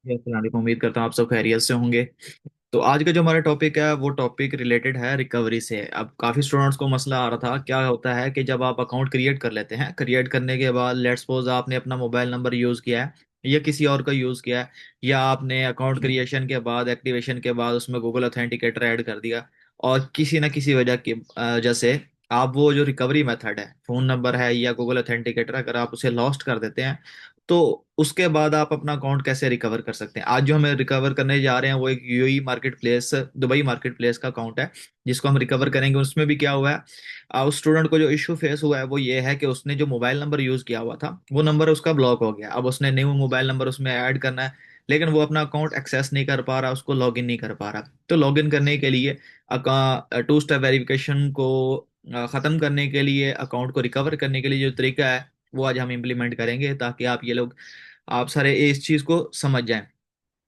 जी, अस्सलाम वालेकुम। उम्मीद करता हूँ आप सब खैरियत से होंगे। तो आज का जो हमारा टॉपिक है वो टॉपिक रिलेटेड है रिकवरी से। अब काफ़ी स्टूडेंट्स को मसला आ रहा था, क्या होता है कि जब आप अकाउंट क्रिएट कर लेते हैं, क्रिएट करने के बाद लेट्स सपोज आपने अपना मोबाइल नंबर यूज़ किया है या किसी और का यूज़ किया है, या आपने अकाउंट क्रिएशन के बाद एक्टिवेशन के बाद उसमें गूगल ऑथेंटिकेटर ऐड कर दिया, और किसी ना किसी वजह की वजह से आप वो जो रिकवरी मेथड है, फ़ोन नंबर है या गूगल ऑथेंटिकेटर, अगर आप उसे लॉस्ट कर देते हैं, तो उसके बाद आप अपना अकाउंट कैसे रिकवर कर सकते हैं। आज जो हमें रिकवर करने जा रहे हैं वो एक UAE market place, Dubai market place का अकाउंट है जिसको हम रिकवर करेंगे। उसमें भी क्या हुआ है, उस स्टूडेंट को जो इशू फेस हुआ है वो ये है कि उसने जो मोबाइल नंबर यूज किया हुआ था वो नंबर उसका ब्लॉक हो गया। अब उसने न्यू मोबाइल नंबर उसमें ऐड करना है, लेकिन वो अपना अकाउंट एक्सेस नहीं कर पा रहा, उसको लॉगिन नहीं कर पा रहा। तो लॉगिन करने के लिए टू स्टेप वेरिफिकेशन को खत्म करने के लिए, अकाउंट को रिकवर करने के लिए जो तरीका है वो आज हम इम्प्लीमेंट करेंगे, ताकि आप ये लोग, आप सारे इस चीज को समझ जाएं।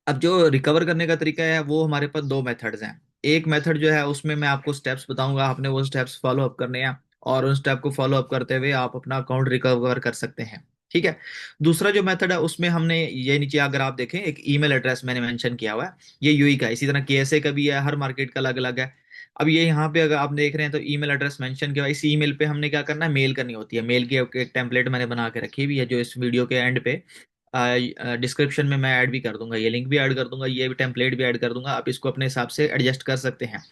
अब जो रिकवर करने का तरीका है वो हमारे पास दो मेथड्स हैं। एक मेथड जो है उसमें मैं आपको स्टेप्स बताऊंगा, आपने वो स्टेप्स फॉलो अप करने हैं, और उन स्टेप को फॉलो अप करते हुए आप अपना अकाउंट रिकवर कर सकते हैं। ठीक है। दूसरा जो मेथड है उसमें हमने ये नीचे अगर आप देखें एक ईमेल एड्रेस मैंने मेंशन किया हुआ है, ये यूई का है, इसी तरह केएसए का भी है, हर मार्केट का अलग अलग है। अब ये यहाँ पे अगर आप देख रहे हैं तो ईमेल एड्रेस मेंशन किया हुआ है। इस ईमेल पे हमने क्या करना है, मेल करनी होती है। मेल की एक टेम्पलेट मैंने बना के रखी हुई है जो इस वीडियो के एंड पे डिस्क्रिप्शन में मैं ऐड भी कर दूंगा, ये लिंक भी ऐड कर दूंगा, ये भी टेम्पलेट भी ऐड कर दूंगा। आप इसको अपने हिसाब से एडजस्ट कर सकते हैं।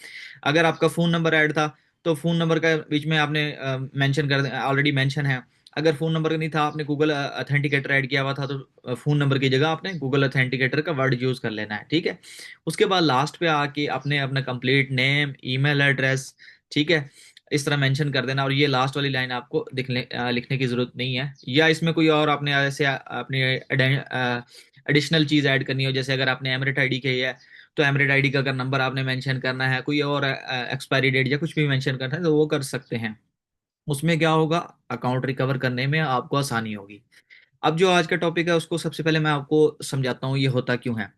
अगर आपका फ़ोन नंबर ऐड था तो फ़ोन नंबर का बीच में आपने मेंशन कर, ऑलरेडी मेंशन है। अगर फ़ोन नंबर नहीं था, आपने गूगल ऑथेंटिकेटर ऐड किया हुआ था, तो फ़ोन नंबर की जगह आपने गूगल ऑथेंटिकेटर का वर्ड यूज़ कर लेना है। ठीक है। उसके बाद लास्ट पे आके आपने अपना कंप्लीट नेम, ईमेल एड्रेस, ठीक है, इस तरह मेंशन कर देना। और ये लास्ट वाली लाइन आपको लिखने की जरूरत नहीं है, या इसमें कोई और आपने ऐसे अपनी एडिशनल चीज ऐड करनी हो, जैसे अगर आपने एमरेट आईडी की है तो एमरेट आईडी का अगर नंबर आपने मेंशन करना है, कोई और एक्सपायरी डेट या कुछ भी मेंशन करना है तो वो कर सकते हैं। उसमें क्या होगा, अकाउंट रिकवर करने में आपको आसानी होगी। अब जो आज का टॉपिक है उसको सबसे पहले मैं आपको समझाता हूँ ये होता क्यों है।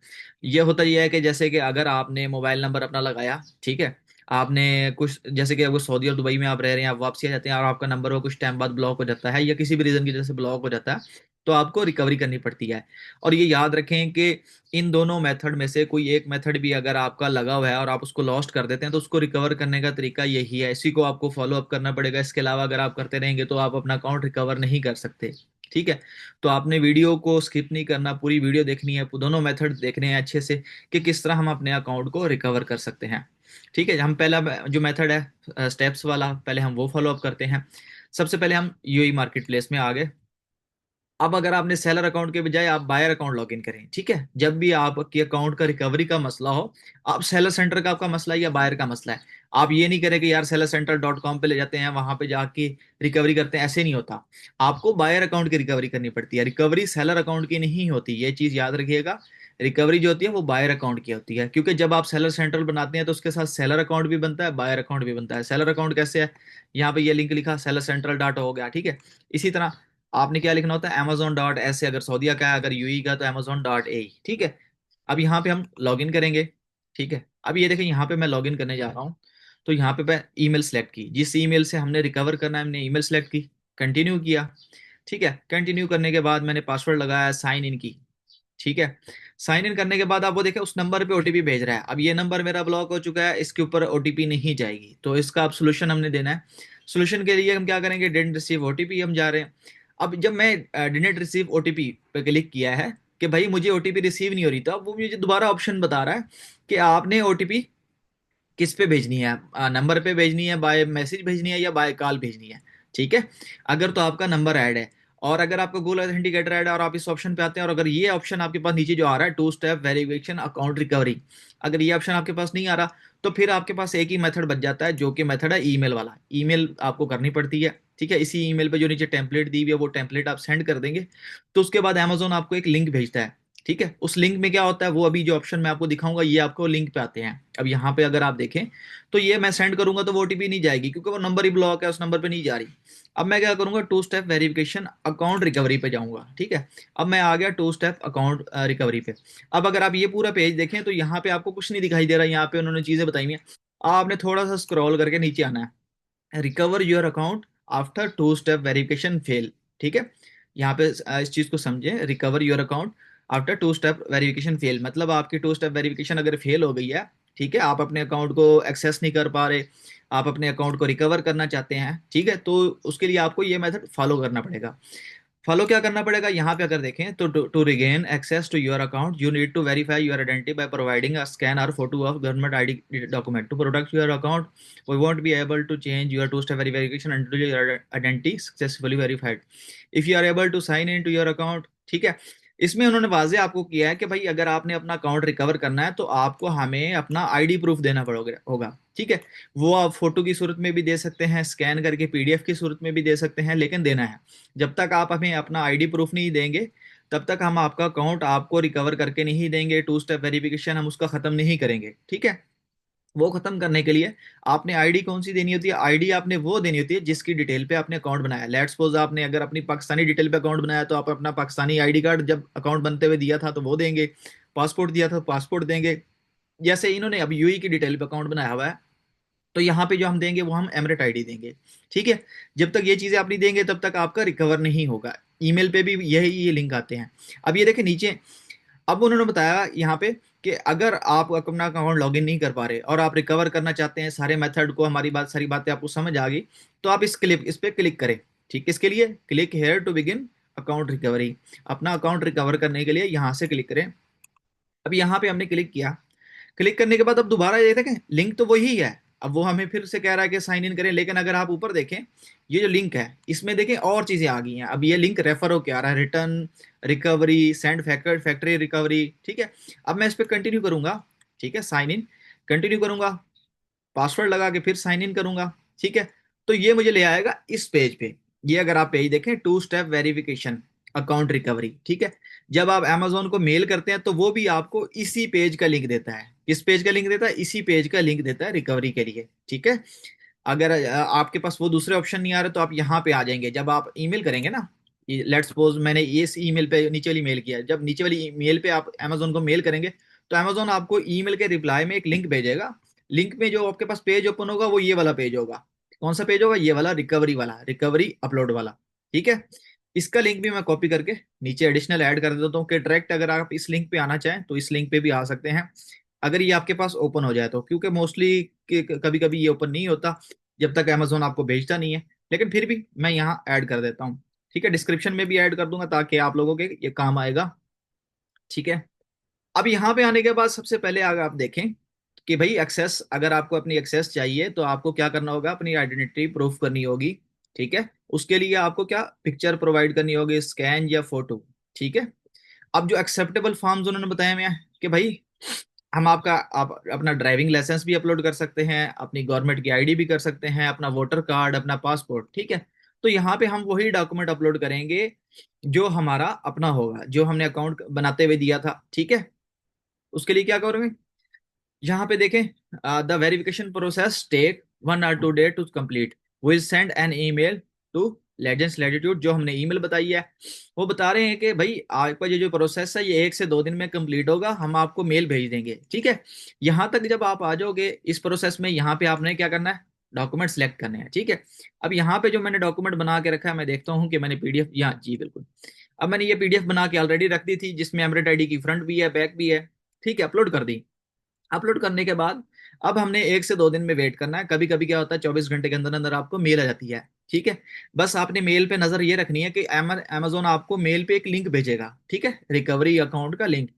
ये होता ये है कि जैसे कि अगर आपने मोबाइल नंबर अपना लगाया, ठीक है, आपने कुछ, जैसे कि अगर सऊदी और दुबई में आप रह रहे हैं, आप वापसी आ जाते हैं और आपका नंबर वो कुछ टाइम बाद ब्लॉक हो जाता है या किसी भी रीजन की वजह से ब्लॉक हो जाता है, तो आपको रिकवरी करनी पड़ती है। और ये याद रखें कि इन दोनों मेथड में से कोई एक मेथड भी अगर आपका लगा हुआ है और आप उसको लॉस्ट कर देते हैं तो उसको रिकवर करने का तरीका यही है, इसी को आपको फॉलो अप करना पड़ेगा। इसके अलावा अगर आप करते रहेंगे तो आप अपना अकाउंट रिकवर नहीं कर सकते। ठीक है। तो आपने वीडियो को स्किप नहीं करना, पूरी वीडियो देखनी है, दोनों मेथड देखने हैं अच्छे से कि किस तरह हम अपने अकाउंट को रिकवर कर सकते हैं। ठीक है। हम पहला जो मेथड है स्टेप्स वाला, पहले हम वो फॉलो अप करते हैं। सबसे पहले हम यूएई मार्केट प्लेस में आ गए। अब अगर आपने सेलर अकाउंट के बजाय आप बायर अकाउंट लॉगिन करें, ठीक है, जब भी आपके अकाउंट का रिकवरी का मसला हो, आप सेलर सेंटर का आपका मसला है या बायर का मसला है, आप ये नहीं करें कि यार सेलर सेंटर डॉट कॉम पे ले जाते हैं, वहां पे जाके रिकवरी करते हैं, ऐसे नहीं होता। आपको बायर अकाउंट की रिकवरी करनी पड़ती है, रिकवरी सेलर अकाउंट की नहीं होती, ये चीज याद रखिएगा। रिकवरी जो होती है वो बायर अकाउंट की होती है, क्योंकि जब आप सेलर सेंट्रल बनाते हैं तो उसके साथ सेलर अकाउंट भी बनता है, बायर अकाउंट भी बनता है। सेलर अकाउंट कैसे है, यहाँ पे ये लिंक लिखा सेलर सेंट्रल डाटा हो गया, ठीक है। इसी तरह आपने क्या लिखना होता है, अमेजोन डॉट ऐसे, अगर सऊदीया का है, अगर यूई का तो अमेजोन डॉट ए, ठीक है। अब यहाँ पे हम लॉगिन करेंगे। ठीक है। अब ये देखें यहाँ पे मैं लॉगिन करने जा रहा हूँ, तो यहाँ पे मैं ईमेल सेलेक्ट की, जिस ईमेल से हमने रिकवर करना है हमने ईमेल सेलेक्ट की, कंटिन्यू किया। ठीक है। कंटिन्यू करने के बाद मैंने पासवर्ड लगाया, साइन इन की। ठीक है। साइन इन करने के बाद आप वो देखें उस नंबर पे ओटीपी भेज रहा है। अब ये नंबर मेरा ब्लॉक हो चुका है, इसके ऊपर ओटीपी नहीं जाएगी, तो इसका अब सोल्यूशन हमने देना है। सोल्यूशन के लिए हम क्या करेंगे, डिडंट रिसीव ओटीपी हम जा रहे हैं। अब जब मैं डिडंट रिसीव ओटीपी पे क्लिक किया है कि भाई मुझे ओटीपी रिसीव नहीं हो रही, तो अब वो मुझे दोबारा ऑप्शन बता रहा है कि आपने ओटीपी किस पे भेजनी है, नंबर पे भेजनी है, बाय मैसेज भेजनी है, या बाय कॉल भेजनी है। ठीक है। अगर तो आपका नंबर ऐड है और अगर आपका गूगल ऑथेंटिकेटर ऐड है और आप इस ऑप्शन पे आते हैं, और अगर ये ऑप्शन आपके पास नीचे जो आ रहा है, two step verification account recovery, अगर ये ऑप्शन आपके पास नहीं आ रहा, तो फिर आपके पास एक ही मेथड बच जाता है, जो कि मेथड है ईमेल वाला। ईमेल आपको करनी पड़ती है। ठीक है। इसी ईमेल पे जो नीचे टेम्पलेट दी हुई है वो टेम्पलेट आप सेंड कर देंगे, तो उसके बाद अमेजोन आपको एक लिंक भेजता है। ठीक है। उस लिंक में क्या होता है, वो अभी जो ऑप्शन मैं आपको दिखाऊंगा ये आपको लिंक पे आते हैं। अब यहाँ पे अगर आप देखें तो ये मैं सेंड करूंगा तो वो ओटीपी नहीं जाएगी, क्योंकि वो नंबर ही ब्लॉक है, उस नंबर पे नहीं जा रही। अब मैं क्या करूंगा, two step verification account recovery पे जाऊंगा। ठीक है। अब मैं आ गया टू स्टेप अकाउंट रिकवरी पे। अब अगर आप ये पूरा पेज देखें तो यहाँ पे आपको कुछ नहीं दिखाई दे रहा, यहाँ पे उन्होंने चीजें बताई हुई हैं। आपने थोड़ा सा स्क्रॉल करके नीचे आना है, recover your account after two step verification fail. ठीक है। यहाँ पे इस चीज को समझे, recover your account after two step verification fail, मतलब आपकी टू स्टेप वेरिफिकेशन अगर फेल हो गई है, ठीक है, आप अपने अकाउंट को एक्सेस नहीं कर पा रहे, आप अपने अकाउंट को रिकवर करना चाहते हैं, ठीक है, तो उसके लिए आपको ये मेथड फॉलो करना पड़ेगा। फॉलो क्या करना पड़ेगा, यहाँ पे अगर देखें तो to regain access to your account you need to verify your identity by providing a scan और photo of government ID document to protect your account. We won't be able to change your two step verification until your identity successfully verified. If you are able to sign in to your account, ठीक है, इसमें उन्होंने वाजे आपको किया है कि भाई अगर आपने अपना अकाउंट रिकवर करना है तो आपको हमें अपना आईडी प्रूफ देना पड़ेगा होगा, ठीक है। वो आप फोटो की सूरत में भी दे सकते हैं, स्कैन करके पीडीएफ की सूरत में भी दे सकते हैं, लेकिन देना है। जब तक आप हमें अपना आईडी प्रूफ नहीं देंगे तब तक हम आपका अकाउंट आपको रिकवर करके नहीं देंगे, टू स्टेप वेरिफिकेशन हम उसका खत्म नहीं करेंगे, ठीक है। वो खत्म करने के लिए आपने आईडी कौन सी देनी होती है, आईडी आपने वो देनी होती है जिसकी डिटेल पे आपने अकाउंट बनाया। लेट्स सपोज आपने अगर अपनी पाकिस्तानी डिटेल पे अकाउंट बनाया तो आप अपना पाकिस्तानी आईडी कार्ड जब अकाउंट बनते हुए दिया था तो वो देंगे, पासपोर्ट दिया था तो पासपोर्ट देंगे। जैसे इन्होंने अब यूई की डिटेल पे अकाउंट बनाया हुआ है तो यहाँ पे जो हम देंगे वो हम एमरेट आईडी देंगे, ठीक है। जब तक ये चीजें आप नहीं देंगे तब तक आपका रिकवर नहीं होगा। ईमेल पे भी यही ये लिंक आते हैं। अब ये देखें नीचे, अब उन्होंने बताया यहाँ पे कि अगर आप अपना अकाउंट लॉगिन नहीं कर पा रहे और आप रिकवर करना चाहते हैं सारे मेथड को, हमारी बात सारी बातें आपको समझ आ गई, तो आप इस पे क्लिक करें, ठीक है। इसके लिए click here to begin account recovery, अपना अकाउंट रिकवर करने के लिए यहाँ से क्लिक करें। अब यहाँ पे हमने क्लिक किया, क्लिक करने के बाद अब दोबारा ये देखें लिंक तो वही है, अब वो हमें फिर से कह रहा है कि साइन इन करें, लेकिन अगर आप ऊपर देखें ये जो लिंक है इसमें देखें और चीजें आ गई हैं। अब ये लिंक रेफर हो के आ रहा है, return recovery, send factory recovery, ठीक है। अब मैं इस पर कंटिन्यू करूंगा, ठीक है, साइन इन कंटिन्यू करूंगा, पासवर्ड लगा के फिर साइन इन करूंगा, ठीक है। तो ये मुझे ले आएगा इस पेज पे। ये अगर आप पेज देखें, two step verification account recovery, ठीक है। जब आप Amazon को मेल करते हैं तो वो भी आपको इसी पेज का लिंक देता है। किस पेज का लिंक देता है, इसी पेज का लिंक देता है रिकवरी के लिए, ठीक है। अगर आपके पास वो दूसरे ऑप्शन नहीं आ रहे तो आप यहाँ पे आ जाएंगे। जब आप ईमेल करेंगे ना, लेट्स सपोज मैंने इस ईमेल पे नीचे वाली मेल किया, जब नीचे वाली मेल पे आप Amazon को मेल करेंगे तो Amazon आपको ईमेल के रिप्लाई में एक लिंक भेजेगा। लिंक में जो आपके पास पेज ओपन होगा वो ये वाला पेज होगा। कौन सा पेज होगा, ये वाला रिकवरी वाला, रिकवरी अपलोड वाला, ठीक है। इसका लिंक भी मैं कॉपी करके नीचे एडिशनल ऐड कर देता हूँ कि डायरेक्ट अगर आप इस लिंक पे आना चाहें तो इस लिंक पे भी आ सकते हैं, अगर ये आपके पास ओपन हो जाए तो। क्योंकि मोस्टली कभी कभी ये ओपन नहीं होता जब तक अमेजोन आपको भेजता नहीं है, लेकिन फिर भी मैं यहाँ ऐड कर देता हूँ, ठीक है। डिस्क्रिप्शन में भी ऐड कर दूंगा ताकि आप लोगों के ये काम आएगा, ठीक है। अब यहाँ पे आने के बाद सबसे पहले अगर आप देखें कि भाई एक्सेस, अगर आपको अपनी एक्सेस चाहिए तो आपको क्या करना होगा, अपनी आइडेंटिटी प्रूफ करनी होगी, ठीक है। उसके लिए आपको क्या पिक्चर प्रोवाइड करनी होगी, स्कैन या फोटो, ठीक है। अब जो एक्सेप्टेबल फॉर्म्स उन्होंने बताया मैं कि भाई हम आप अपना ड्राइविंग लाइसेंस भी अपलोड कर सकते हैं, अपनी गवर्नमेंट की आईडी भी कर सकते हैं, अपना वोटर कार्ड, अपना पासपोर्ट, ठीक है। तो यहाँ पे हम वही डॉक्यूमेंट अपलोड करेंगे जो हमारा अपना होगा, जो हमने अकाउंट बनाते हुए दिया था, ठीक है। उसके लिए क्या करोगे, यहाँ पे देखें, the verification process take 1 or 2 days to complete, will send an email to legends latitude. जो हमने ईमेल बताई है वो बता रहे हैं कि भाई आपका ये जो प्रोसेस है ये 1 से 2 दिन में कंप्लीट होगा, हम आपको मेल भेज देंगे, ठीक है। यहाँ तक जब आप आ जाओगे इस प्रोसेस में, यहाँ पे आपने क्या करना है, डॉक्यूमेंट सेलेक्ट करने हैं, ठीक है। अब यहाँ पे जो मैंने डॉक्यूमेंट बना के रखा है, मैं देखता हूँ कि मैंने पीडीएफ, यहाँ जी बिल्कुल, अब मैंने ये पीडीएफ बना के ऑलरेडी रख दी थी जिसमें एमरेट आईडी की फ्रंट भी है बैक भी है, ठीक है। अपलोड कर दी। अपलोड करने के बाद अब हमने 1 से 2 दिन में वेट करना है। कभी कभी क्या होता है 24 घंटे के अंदर अंदर आपको मेल आ जाती है, ठीक है। बस आपने मेल पे नजर ये रखनी है कि अमेजोन आपको मेल पे एक लिंक भेजेगा, ठीक है, रिकवरी अकाउंट का लिंक।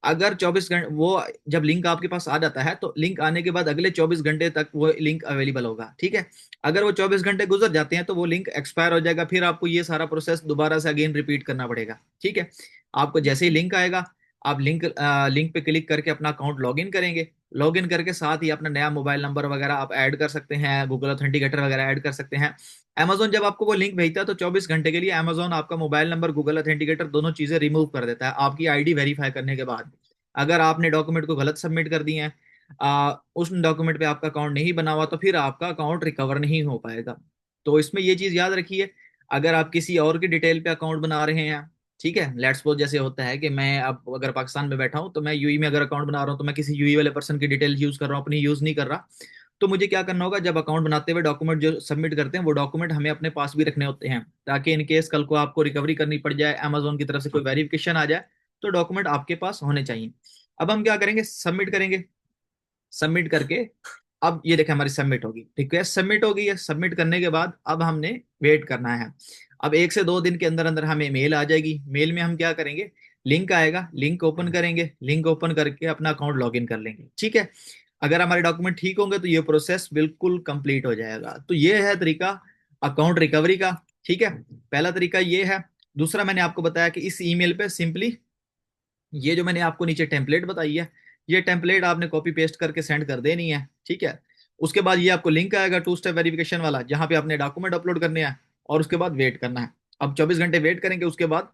अगर 24 घंटे वो, जब लिंक आपके पास आ जाता है तो लिंक आने के बाद अगले 24 घंटे तक वो लिंक अवेलेबल होगा, ठीक है। अगर वो 24 घंटे गुजर जाते हैं तो वो लिंक एक्सपायर हो जाएगा, फिर आपको ये सारा प्रोसेस दोबारा से अगेन रिपीट करना पड़ेगा, ठीक है। आपको जैसे ही लिंक आएगा आप लिंक पे क्लिक करके अपना अकाउंट लॉग इन करेंगे। लॉग इन करके साथ ही अपना नया मोबाइल नंबर वगैरह आप ऐड कर सकते हैं, गूगल ऑथेंटिकेटर वगैरह ऐड कर सकते हैं। अमेजोन जब आपको वो लिंक भेजता है तो 24 घंटे के लिए अमेजोन आपका मोबाइल नंबर, गूगल ऑथेंटिकेटर दोनों चीजें रिमूव कर देता है आपकी आईडी वेरीफाई करने के बाद। अगर आपने डॉक्यूमेंट को गलत सबमिट कर दिए हैं, उस डॉक्यूमेंट पे आपका अकाउंट नहीं बना हुआ, तो फिर आपका अकाउंट रिकवर नहीं हो पाएगा। तो इसमें ये चीज याद रखिए, अगर आप किसी और की डिटेल पे अकाउंट बना रहे हैं, ठीक है, लेट्स सपोज जैसे होता है कि मैं अब अगर पाकिस्तान में बैठा हूं तो मैं यूई में अगर अकाउंट बना रहा हूं तो मैं किसी यूई वाले पर्सन की डिटेल यूज कर रहा हूं, अपनी यूज नहीं कर रहा। तो मुझे क्या करना होगा, जब अकाउंट बनाते हुए डॉक्यूमेंट जो सबमिट करते हैं वो डॉक्यूमेंट हमें अपने पास भी रखने होते हैं, ताकि इन केस कल को आपको रिकवरी करनी पड़ जाए, अमेजोन की तरफ से कोई वेरिफिकेशन आ जाए तो डॉक्यूमेंट आपके पास होने चाहिए। अब हम क्या करेंगे, सबमिट करेंगे। सबमिट करके अब ये देखें हमारी सबमिट होगी, ठीक है, सबमिट हो गई है। सबमिट करने के बाद अब हमने वेट करना है। अब 1 से 2 दिन के अंदर अंदर हमें मेल आ जाएगी। मेल में हम क्या करेंगे, लिंक आएगा, लिंक ओपन करेंगे, लिंक ओपन करके अपना अकाउंट लॉगिन कर लेंगे, ठीक है। अगर हमारे डॉक्यूमेंट ठीक होंगे तो ये प्रोसेस बिल्कुल कंप्लीट हो जाएगा। तो ये है तरीका अकाउंट रिकवरी का, ठीक है। पहला तरीका ये है। दूसरा मैंने आपको बताया कि इस ईमेल पे सिंपली ये जो मैंने आपको नीचे टेम्पलेट बताई है, ये टेम्पलेट आपने कॉपी पेस्ट करके सेंड कर देनी है, ठीक है। उसके बाद ये आपको लिंक आएगा 2 स्टेप वेरिफिकेशन वाला, जहां पे आपने डॉक्यूमेंट अपलोड करने हैं, और उसके बाद वेट करना है। अब 24 घंटे वेट करेंगे, उसके बाद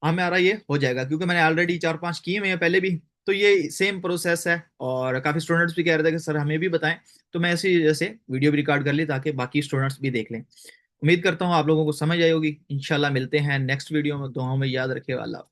हमारा ये हो जाएगा, क्योंकि मैंने ऑलरेडी 4-5 किए हुए हैं पहले भी। तो ये सेम प्रोसेस है, और काफी स्टूडेंट्स भी कह रहे थे कि सर हमें भी बताएं। तो मैं इसी वजह से वीडियो भी रिकॉर्ड कर ली, ताकि बाकी स्टूडेंट्स भी देख लें। उम्मीद करता हूँ आप लोगों को समझ आई होगी। इंशाल्लाह मिलते हैं नेक्स्ट वीडियो में। दुआओं में याद रखिए। अल्लाह।